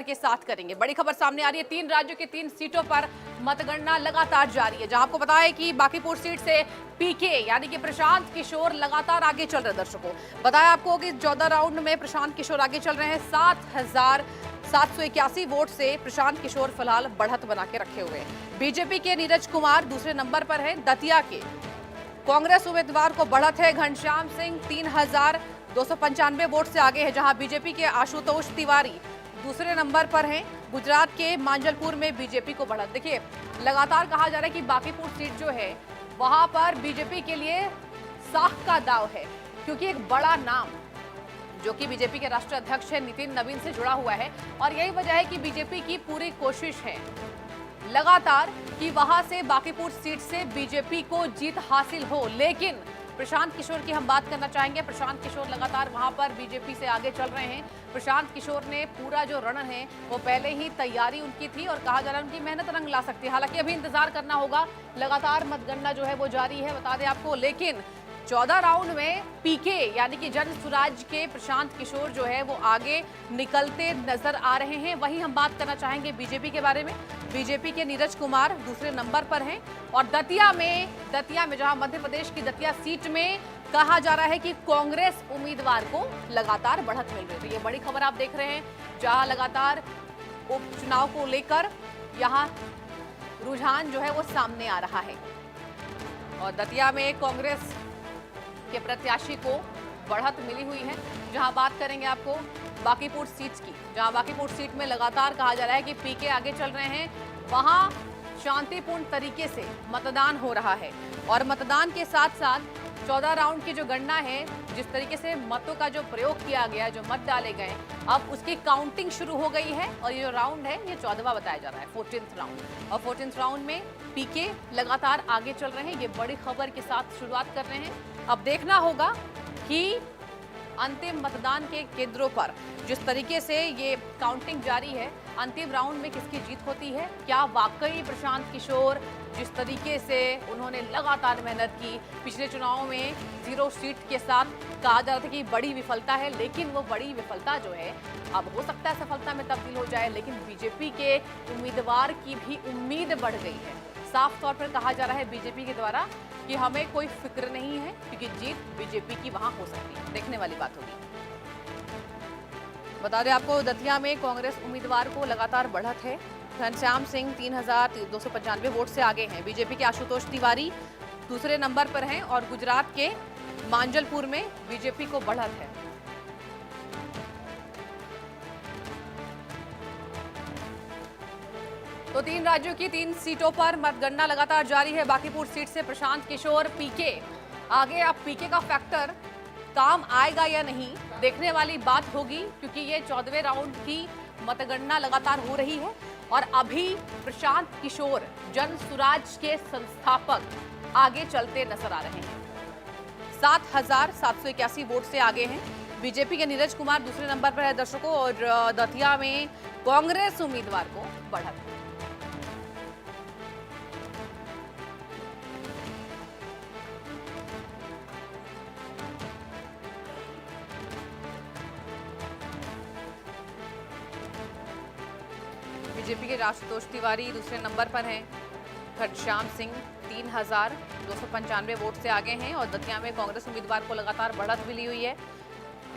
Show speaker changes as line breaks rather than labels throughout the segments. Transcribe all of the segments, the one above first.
के साथ करेंगे। बड़ी खबर सामने आ रही है, 3 राज्यों की 3 सीटों पर मतगणना लगातार जारी है, जहां आपको पता है कि बांकीपुर सीट से पीके यानी कि प्रशांत किशोर लगातार आगे चल रहे हैं। दर्शकों बताया आपको कि 14 राउंड में प्रशांत किशोर आगे चल रहे हैं। 7,781 वोट से प्रशांत किशोर फिलहाल बढ़त बना के रखे हुए हैं। बीजेपी के नीरज कुमार दूसरे नंबर पर है। दतिया के कांग्रेस उम्मीदवार को बढ़त है। घनश्याम सिंह 3,295 वोट से आगे है, जहां बीजेपी के आशुतोष तिवारी दूसरे नंबर पर हैं। गुजरात के मांजलपुर में बीजेपी को बढ़त। देखिए लगातार कहा जा रहा है कि बांकीपुर सीट जो है वहां पर बीजेपी के लिए साख का दाव है, क्योंकि एक बड़ा नाम जो कि बीजेपी के राष्ट्रीय अध्यक्ष है नितिन नवीन से जुड़ा हुआ है, और यही वजह है कि बीजेपी की पूरी कोशिश है लगातार कि वहां से बांकीपुर सीट से बीजेपी को जीत हासिल हो। लेकिन प्रशांत किशोर की हम बात करना चाहेंगे। प्रशांत किशोर लगातार वहां पर बीजेपी से आगे चल रहे हैं। प्रशांत किशोर ने पूरा जो रण है वो पहले ही तैयारी उनकी थी, और कहा जा रहा है उनकी मेहनत रंग ला सकती है। हालांकि अभी इंतजार करना होगा, लगातार मतगणना जो है वो जारी है, बता दें आपको। लेकिन 14 राउंड में पीके यानी कि जन स्वराज के प्रशांत किशोर जो है वो आगे निकलते नजर आ रहे हैं। वहीं हम बात करना चाहेंगे बीजेपी के बारे में। बीजेपी के नीरज कुमार दूसरे नंबर पर हैं, और दतिया में जहां मध्य प्रदेश की दतिया सीट में कहा जा रहा है कि कांग्रेस उम्मीदवार को लगातार बढ़त मिल रही है। तो ये बड़ी खबर आप देख रहे हैं, जहां लगातार उपचुनाव को लेकर यहां रुझान जो है वो सामने आ रहा है, और दतिया में कांग्रेस के प्रत्याशी को बढ़त मिली हुई है। जहां बात करेंगे आपको बांकीपुर सीट की, जहां बांकीपुर सीट में लगातार कहा जा रहा है कि पीके आगे चल रहे हैं, वहां शांतिपूर्ण तरीके से मतदान हो रहा है, और मतदान के साथ साथ 14 राउंड की जो गणना है, जिस तरीके से मतों का जो प्रयोग किया गया, जो मत डाले गए, अब उसकी काउंटिंग शुरू हो गई है। और ये जो राउंड है ये 14वां बताया जा रहा है, 14th राउंड, और 14th राउंड में पीके लगातार आगे चल रहे हैं। ये बड़ी खबर के साथ शुरुआत कर रहे हैं। अब देखना होगा कि अंतिम मतदान के केंद्रों पर जिस तरीके से ये काउंटिंग जारी है, अंतिम राउंड में किसकी जीत होती है। क्या वाकई प्रशांत किशोर जिस तरीके से उन्होंने लगातार मेहनत की, पिछले चुनाव में 0 सीट के साथ कहा जा रहा था कि बड़ी विफलता है, लेकिन वो बड़ी विफलता जो है अब हो सकता है सफलता में तब्दील हो जाए। लेकिन बीजेपी के उम्मीदवार की भी उम्मीद बढ़ गई है। साफ तौर पर कहा जा रहा है बीजेपी के द्वारा कि हमें कोई फिक्र नहीं है, क्योंकि जीत बीजेपी की वहां हो सकती है। देखने वाली बात होगी। बता दें आपको दतिया में कांग्रेस उम्मीदवार को लगातार बढ़त है। घनश्याम सिंह 3,295 वोट से आगे हैं। बीजेपी के आशुतोष तिवारी दूसरे नंबर पर हैं, और गुजरात के मांजलपुर में बीजेपी को बढ़त है। तो 3 राज्यों की 3 सीटों पर मतगणना लगातार जारी है। बांकीपुर सीट से प्रशांत किशोर पीके आगे। अब पीके का फैक्टर काम आएगा या नहीं, देखने वाली बात होगी, क्योंकि ये 14वें राउंड की मतगणना लगातार हो रही है, और अभी प्रशांत किशोर जन स्वराज के संस्थापक आगे चलते नजर आ रहे हैं। 7,781 वोट से आगे हैं। बीजेपी के नीरज कुमार दूसरे नंबर पर है दर्शकों, और दतिया में कांग्रेस उम्मीदवार को बढ़त है। बीजेपी के आशुतोष तिवारी दूसरे नंबर पर हैं। घनश्याम सिंह 3,295 वोट से आगे हैं, और दतिया में कांग्रेस उम्मीदवार को लगातार बढ़त मिली हुई है।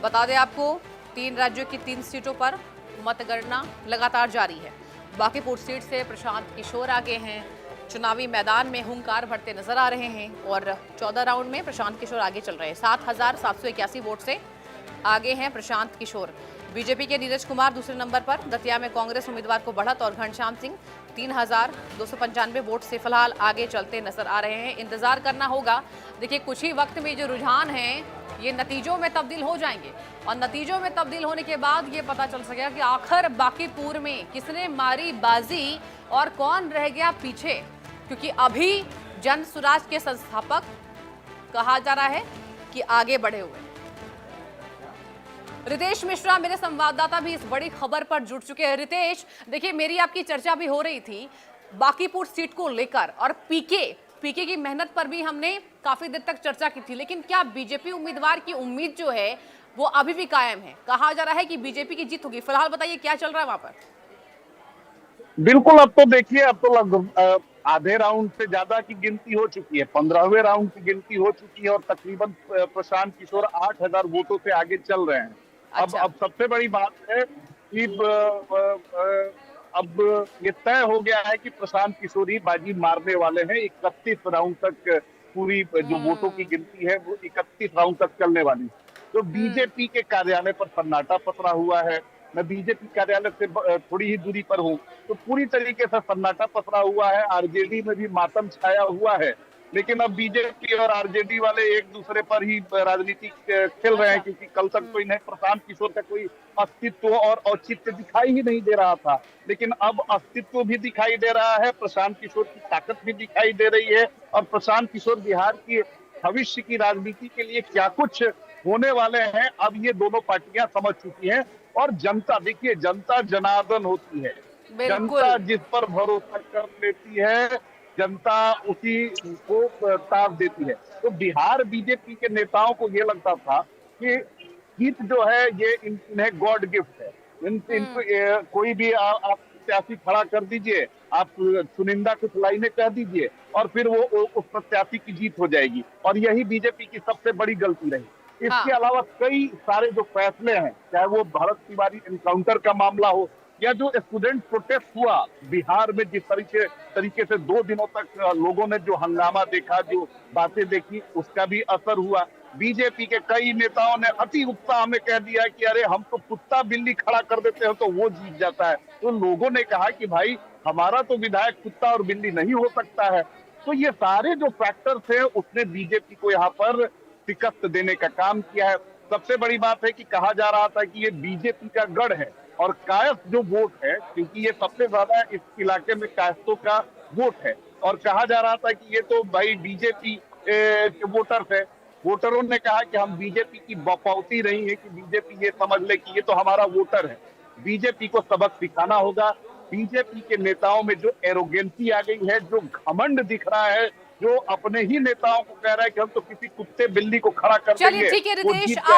बता दें आपको 3 राज्यों की 3 सीटों पर मतगणना लगातार जारी है। बांकीपुर सीट से प्रशांत किशोर आगे हैं, चुनावी मैदान में हुंकार भरते नजर आ रहे हैं, और 14 राउंड में प्रशांत किशोर आगे चल रहे हैं। 7,781 वोट से आगे हैं प्रशांत किशोर। बीजेपी के नीरज कुमार दूसरे नंबर पर। दतिया में कांग्रेस उम्मीदवार को बढ़त, और घनश्याम सिंह 3,295 वोट से फिलहाल आगे चलते नजर आ रहे हैं। इंतजार करना होगा। देखिए कुछ ही वक्त में जो रुझान है ये नतीजों में तब्दील हो जाएंगे, और नतीजों में तब्दील होने के बाद ये पता चल सकेगा कि आखिर बांकीपुर में किसने मारी बाजी और कौन रह गया पीछे, क्योंकि अभी जन स्वराज के संस्थापक कहा जा रहा है कि आगे बढ़े हुए। रितेश मिश्रा मेरे संवाददाता भी इस बड़ी खबर पर जुड़ चुके हैं। रितेश, देखिए मेरी आपकी चर्चा भी हो रही थी बांकीपुर सीट को लेकर, और पीके की मेहनत पर भी हमने काफी देर तक चर्चा की थी, लेकिन क्या बीजेपी उम्मीदवार की उम्मीद जो है वो अभी भी कायम है? कहा जा रहा है कि बीजेपी की जीत होगी। फिलहाल बताइए क्या चल रहा है वहां पर?
बिल्कुल, अब तो देखिए, अब तो लगभग आधे राउंड से ज्यादा की गिनती हो चुकी है, 15वें राउंड की गिनती हो चुकी है और तकरीबन प्रशांत किशोर 8,000 वोटों से आगे चल रहे हैं।
अच्छा।
अब सबसे बड़ी बात है कि अब ये तय हो गया है कि प्रशांत किशोर ही बाजी मारने वाले हैं। 31 राउंड तक पूरी जो वोटों की
हम्म।
गिनती है वो 31 राउंड तक चलने वाली है। तो
हम्म।
बीजेपी के कार्यालय पर सन्नाटा पसरा हुआ है। मैं बीजेपी कार्यालय से थोड़ी ही दूरी पर हूँ, तो पूरी तरीके से सन्नाटा पसरा हुआ है। आरजेडी में भी मातम छाया हुआ है। लेकिन अब बीजेपी और आरजेडी वाले एक दूसरे पर ही राजनीति खेल रहे हैं,
अच्छा।
क्योंकि कल तक तो इन्हें प्रशांत किशोर का कोई अस्तित्व और औचित्य दिखाई ही नहीं दे रहा था। लेकिन अब अस्तित्व भी दिखाई दे रहा है, प्रशांत किशोर की ताकत भी दिखाई दे रही है। और प्रशांत किशोर बिहार की भविष्य की राजनीति के लिए क्या कुछ होने वाले हैं, अब ये दोनों पार्टियां समझ चुकी हैं। और जनता, देखिए, जनता जनार्दन होती है। जनता
बिल्कुल।
जिस पर भरोसा कर लेती है, जनता उसी को साथ देती है। तो बिहार बीजेपी के नेताओं को ये लगता था कि जीत जो है ये इन्हें गॉड गिफ्ट है। इनको
हम्म।
कोई भी आप प्रत्याशी खड़ा कर दीजिए, आप चुनिंदा कुछ लाइनें कह दीजिए और फिर वो उस प्रत्याशी की जीत हो जाएगी। और यही बीजेपी की सबसे बड़ी गलती रही। इसके
हाँ।
अलावा कई सारे जो फैसले हैं, चाहे वो भरत तिवारी एनकाउंटर का मामला हो या जो स्टूडेंट प्रोटेस्ट हुआ बिहार में, जिस तरीके से 2 दिनों तक लोगों ने जो हंगामा देखा, जो बातें देखी, उसका भी असर हुआ। बीजेपी के कई नेताओं ने अति उत्साह में कह दिया कि अरे हम तो कुत्ता बिल्ली खड़ा कर देते हैं तो वो जीत जाता है। तो लोगों ने कहा कि भाई, हमारा तो विधायक कुत्ता और बिल्ली नहीं हो सकता है। तो ये सारे जो फैक्टर्स हैं उसने बीजेपी को यहाँ पर शिकस्त देने का काम किया है। सबसे बड़ी बात है कि कहा जा रहा था कि ये बीजेपी का गढ़ है और कायस्थ जो वोट है, क्योंकि ये सबसे ज्यादा इस इलाके में कायस्थों का वोट है, और कहा जा रहा था कि ये तो भाई बीजेपी के वोटर्स है। वोटरों ने कहा कि हम बीजेपी की बपौती नहीं है कि बीजेपी ये समझ ले कि ये तो हमारा वोटर है। बीजेपी को सबक सिखाना होगा। बीजेपी के नेताओं में जो एरोगेंसी आ गई है, जो घमंड दिख रहा है, जो अपने ही नेताओं को कह रहा है कि हम तो किसी कुत्ते बिल्ली को खड़ा कर
चलिए
देंगे,
ठीक है
वो
रितेश,
जीत जाए।